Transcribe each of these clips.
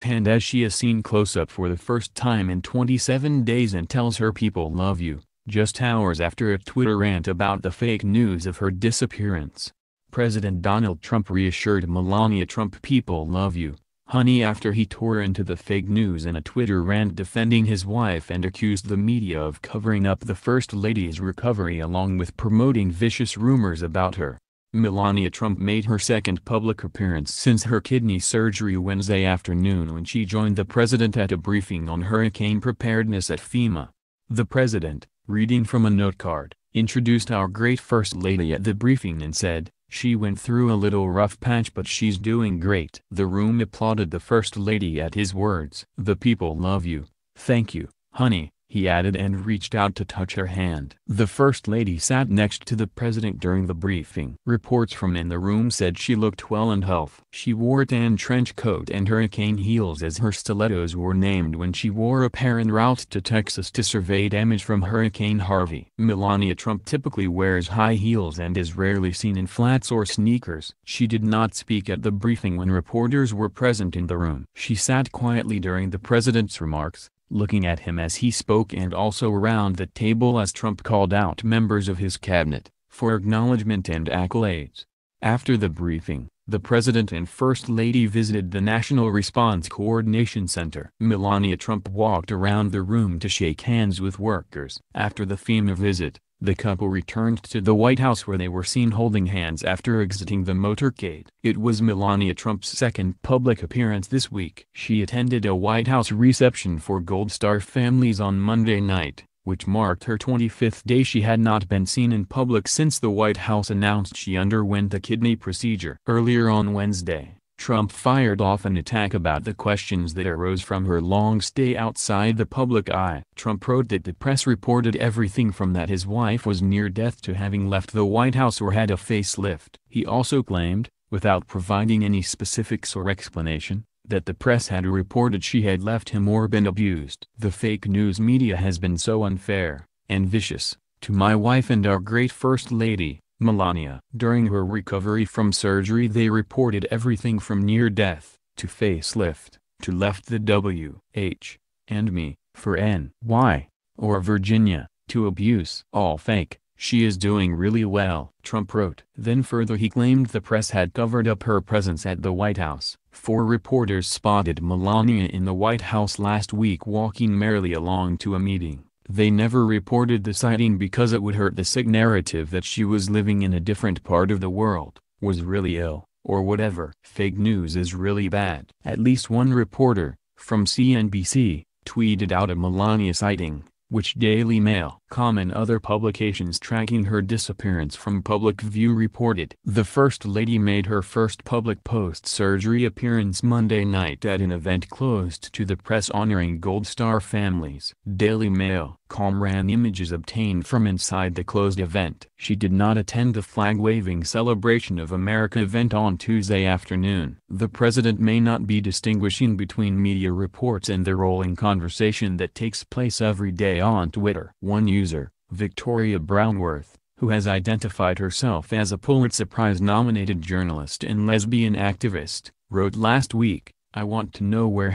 And as she is seen close-up for the first time in 27 days and tells her people love you, just hours after a Twitter rant about the fake news of her disappearance. President Donald Trump reassured Melania Trump people love you, honey, after he tore into the fake news in a Twitter rant defending his wife and accused the media of covering up the First Lady's recovery along with promoting vicious rumors about her. Melania Trump made her second public appearance since her kidney surgery Wednesday afternoon when she joined the president at a briefing on hurricane preparedness at FEMA. The president, reading from a note card, introduced our great First Lady at the briefing and said, "She went through a little rough patch but she's doing great." The room applauded the First Lady at his words. "The people love you. Thank you, honey," he added and reached out to touch her hand. The First Lady sat next to the president during the briefing. Reports from in the room said she looked well and healthy. She wore a tan trench coat and hurricane heels as her stilettos were named when she wore a pair en route to Texas to survey damage from Hurricane Harvey. Melania Trump typically wears high heels and is rarely seen in flats or sneakers. She did not speak at the briefing when reporters were present in the room. She sat quietly during the president's remarks, looking at him as he spoke and also around the table as Trump called out members of his cabinet for acknowledgement and accolades. After the briefing, the president and First Lady visited the National Response Coordination Center. Melania Trump walked around the room to shake hands with workers. After the FEMA visit, the couple returned to the White House where they were seen holding hands after exiting the motorcade. It was Melania Trump's second public appearance this week. She attended a White House reception for Gold Star families on Monday night, which marked her 25th day. She had not been seen in public since the White House announced she underwent a kidney procedure. Earlier on Wednesday, Trump fired off an attack about the questions that arose from her long stay outside the public eye. Trump wrote that the press reported everything from that his wife was near death to having left the White House or had a facelift. He also claimed, without providing any specifics or explanation, that the press had reported she had left him or been abused. "The fake news media has been so unfair and vicious to my wife and our great First Lady, Melania. During her recovery from surgery they reported everything from near death, to facelift, to left the W, H, and me, for N, Y, or Virginia, to abuse. All fake. She is doing really well," Trump wrote. Then further he claimed the press had covered up her presence at the White House. 4 reporters spotted Melania in the White House last week walking merrily along to a meeting. They never reported the sighting because it would hurt the sick narrative that she was living in a different part of the world, was really ill, or whatever. Fake news is really bad. At least one reporter, from CNBC, tweeted out a Melania sighting, which Daily Mail.com and other publications tracking her disappearance from public view reported. The First Lady made her first public post-surgery appearance Monday night at an event closed to the press honoring Gold Star families. Daily Mail.com ran images obtained from inside the closed event. She did not attend the flag-waving Celebration of America event on Tuesday afternoon. The president may not be distinguishing between media reports and the rolling conversation that takes place every day on Twitter. One user, Victoria Brownworth, who has identified herself as a Pulitzer Prize-nominated journalist and lesbian activist, wrote last week, "I want to know where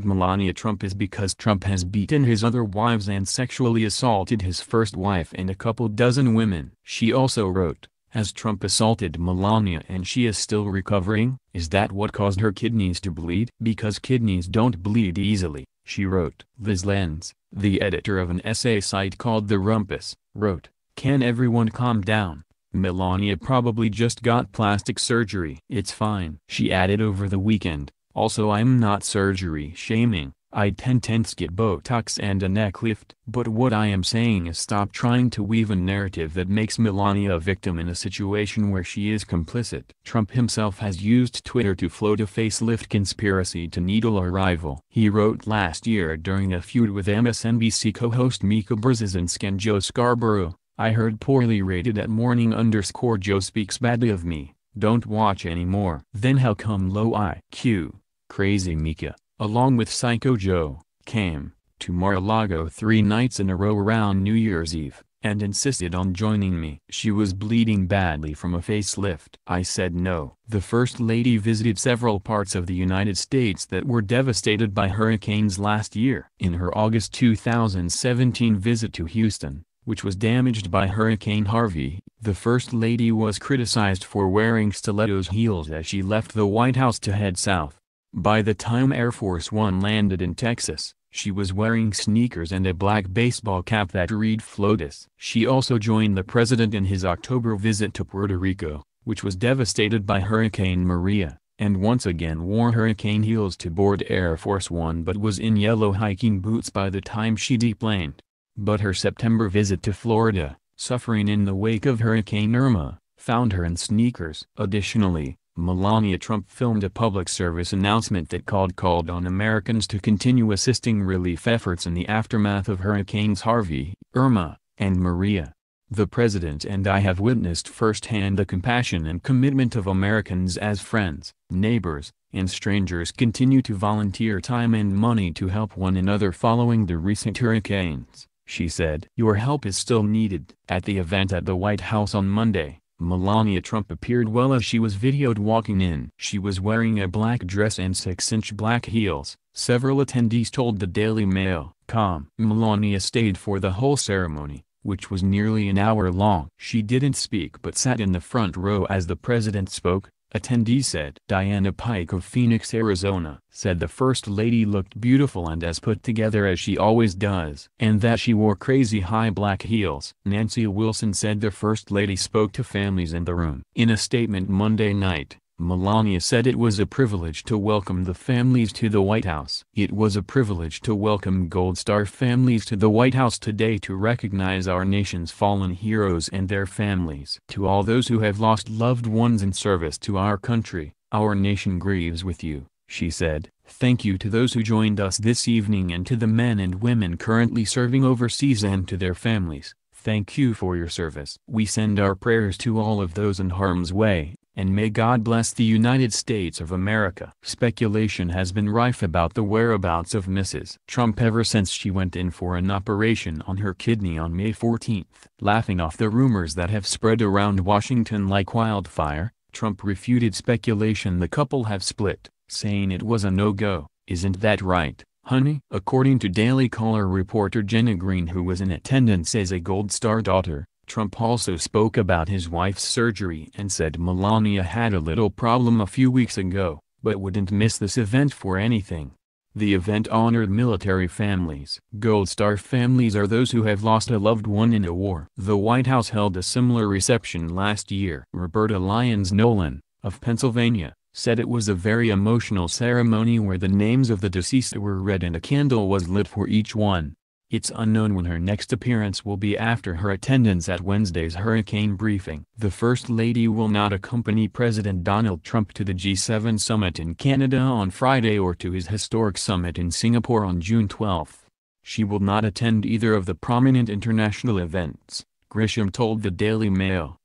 #Melania Trump is because Trump has beaten his other wives and sexually assaulted his first wife and a couple dozen women." She also wrote, "Has Trump assaulted Melania and she is still recovering? Is that what caused her kidneys to bleed? Because kidneys don't bleed easily," she wrote. Liz Lenz, the editor of an essay site called The Rumpus, wrote, "Can everyone calm down? Melania probably just got plastic surgery. It's fine." She added over the weekend, "Also I'm not surgery shaming, I tend to get Botox and a neck lift. But what I am saying is stop trying to weave a narrative that makes Melania a victim in a situation where she is complicit." Trump himself has used Twitter to float a facelift conspiracy to needle a rival. He wrote last year during a feud with MSNBC co-host Mika Brzezinski and Joe Scarborough, "I heard poorly rated at morning_Joe speaks badly of me, don't watch anymore." Then how come low IQ, Crazy Mika, along with Psycho Joe, came to Mar-a-Lago 3 nights in a row around New Year's Eve. and insisted on joining me. She was bleeding badly from a facelift. I said no. The First Lady visited several parts of the United States that were devastated by hurricanes last year. In her August 2017 visit to Houston, which was damaged by Hurricane Harvey, the First Lady was criticized for wearing stilettos heels as she left the White House to head south. By the time Air Force One landed in Texas, she was wearing sneakers and a black baseball cap that read FLOTUS. She also joined the president in his October visit to Puerto Rico, which was devastated by Hurricane Maria, and once again wore hurricane heels to board Air Force One but was in yellow hiking boots by the time she deplaned. But her September visit to Florida, suffering in the wake of Hurricane Irma, found her in sneakers. Additionally, Melania Trump filmed a public service announcement that called on Americans to continue assisting relief efforts in the aftermath of Hurricanes Harvey, Irma, and Maria. The President and I have witnessed firsthand the compassion and commitment of Americans as friends, neighbors, and strangers continue to volunteer time and money to help one another following the recent hurricanes, she said. Your help is still needed. At the event at the White House on Monday, Melania Trump appeared well as she was videoed walking in. She was wearing a black dress and 6-inch black heels, several attendees told the Daily Mail. Melania stayed for the whole ceremony, which was nearly an hour long. She didn't speak but sat in the front row as the president spoke, attendees said. Diana Pike of Phoenix, Arizona, said the First Lady looked beautiful and as put together as she always does, and that she wore crazy high black heels. Nancy Wilson said the First Lady spoke to families in the room. In a statement Monday night, Melania said it was a privilege to welcome the families to the White House. It was a privilege to welcome Gold Star families to the White House today to recognize our nation's fallen heroes and their families. To all those who have lost loved ones in service to our country, our nation grieves with you, she said. Thank you to those who joined us this evening and to the men and women currently serving overseas and to their families. Thank you for your service. We send our prayers to all of those in harm's way, and may God bless the United States of America. Speculation has been rife about the whereabouts of Mrs. Trump ever since she went in for an operation on her kidney on May 14. Laughing off the rumors that have spread around Washington like wildfire, Trump refuted speculation the couple have split, saying it was a no-go. Isn't that right, honey? According to Daily Caller reporter Jenna Green, who was in attendance as a Gold Star daughter, Trump also spoke about his wife's surgery and said Melania had a little problem a few weeks ago, but wouldn't miss this event for anything. The event honored military families. Gold Star families are those who have lost a loved one in a war. The White House held a similar reception last year. Roberta Lyons Nolan, of Pennsylvania, said it was a very emotional ceremony where the names of the deceased were read and a candle was lit for each one. It's unknown when her next appearance will be after her attendance at Wednesday's hurricane briefing. The First Lady will not accompany President Donald Trump to the G7 summit in Canada on Friday or to his historic summit in Singapore on June 12. She will not attend either of the prominent international events, Grisham told the Daily Mail.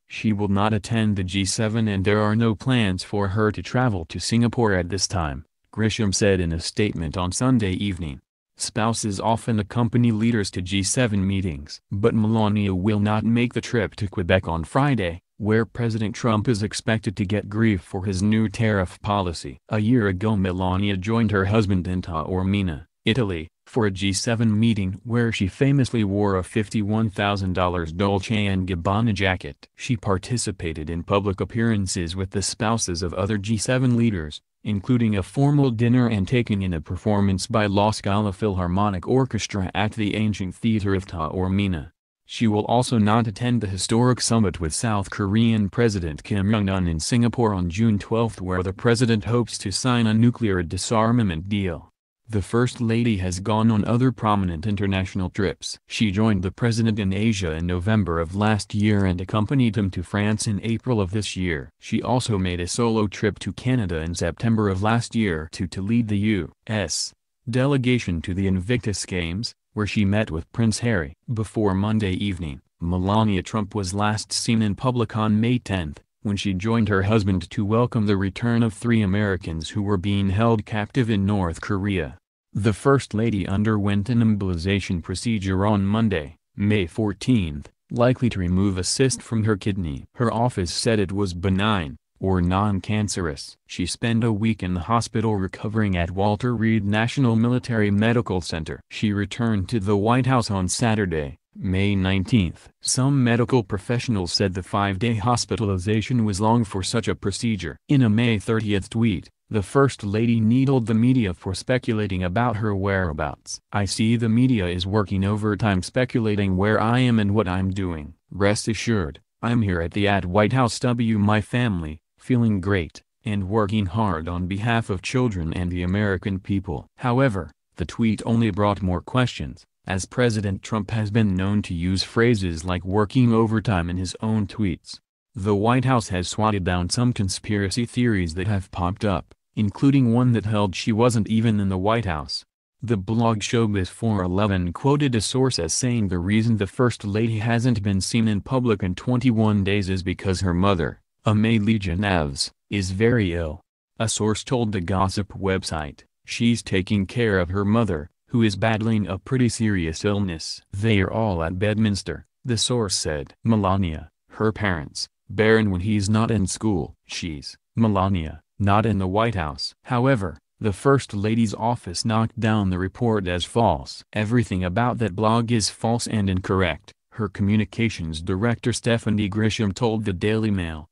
She will not attend the G7 and there are no plans for her to travel to Singapore at this time, Grisham said in a statement on Sunday evening. Spouses often accompany leaders to G7 meetings. But Melania will not make the trip to Quebec on Friday, where President Trump is expected to get grief for his new tariff policy. A year ago Melania joined her husband in Taormina, Italy, for a G7 meeting where she famously wore a $51,000 Dolce & Gabbana jacket. She participated in public appearances with the spouses of other G7 leaders, including a formal dinner and taking in a performance by La Scala Philharmonic Orchestra at the ancient theater of Taormina. She will also not attend the historic summit with South Korean President Kim Jong-un in Singapore on June 12, where the president hopes to sign a nuclear disarmament deal. The First Lady has gone on other prominent international trips. She joined the president in Asia in November of last year and accompanied him to France in April of this year. She also made a solo trip to Canada in September of last year to lead the U.S. delegation to the Invictus Games, where she met with Prince Harry. Before Monday evening, Melania Trump was last seen in public on May 10, when she joined her husband to welcome the return of 3 Americans who were being held captive in North Korea. The First Lady underwent an embolization procedure on Monday, May 14, likely to remove a cyst from her kidney. Her office said it was benign, or non-cancerous. She spent a week in the hospital recovering at Walter Reed National Military Medical Center. She returned to the White House on Saturday, May 19. Some medical professionals said the 5-day hospitalization was long for such a procedure. In a May 30 tweet, the First Lady needled the media for speculating about her whereabouts. "I see the media is working overtime speculating where I am and what I'm doing. Rest assured, I'm here at the White House my family, feeling great, and working hard on behalf of children and the American people." However, the tweet only brought more questions, as President Trump has been known to use phrases like working overtime in his own tweets. The White House has swatted down some conspiracy theories that have popped up, including one that held she wasn't even in the White House. The blog Showbiz 411 quoted a source as saying the reason the First Lady hasn't been seen in public in 21 days is because her mother, Melania, is very ill. A source told the gossip website, "She's taking care of her mother, who is battling a pretty serious illness." "They are all at Bedminster," the source said. "Melania, her parents, Barron when he's not in school. She's, Melania, not in the White House." However, the First Lady's office knocked down the report as false. "Everything about that blog is false and incorrect," her communications director Stephanie Grisham told the Daily Mail.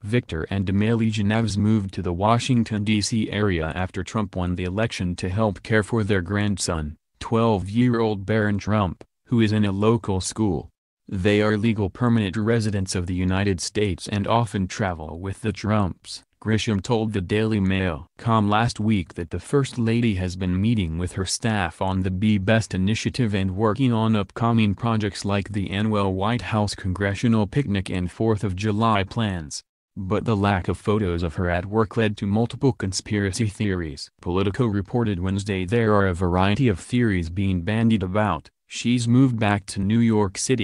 Victor and Melania moved to the Washington, D.C. area after Trump won the election to help care for their grandson, 12-year-old Barron Trump, who is in a local school. They are legal permanent residents of the United States and often travel with the Trumps, Grisham told the Daily Mail. Last week that the First Lady has been meeting with her staff on the Be Best initiative and working on upcoming projects like the annual White House Congressional Picnic and 4th of July plans. But the lack of photos of her at work led to multiple conspiracy theories. Politico reported Wednesday there are a variety of theories being bandied about. She's moved back to New York City.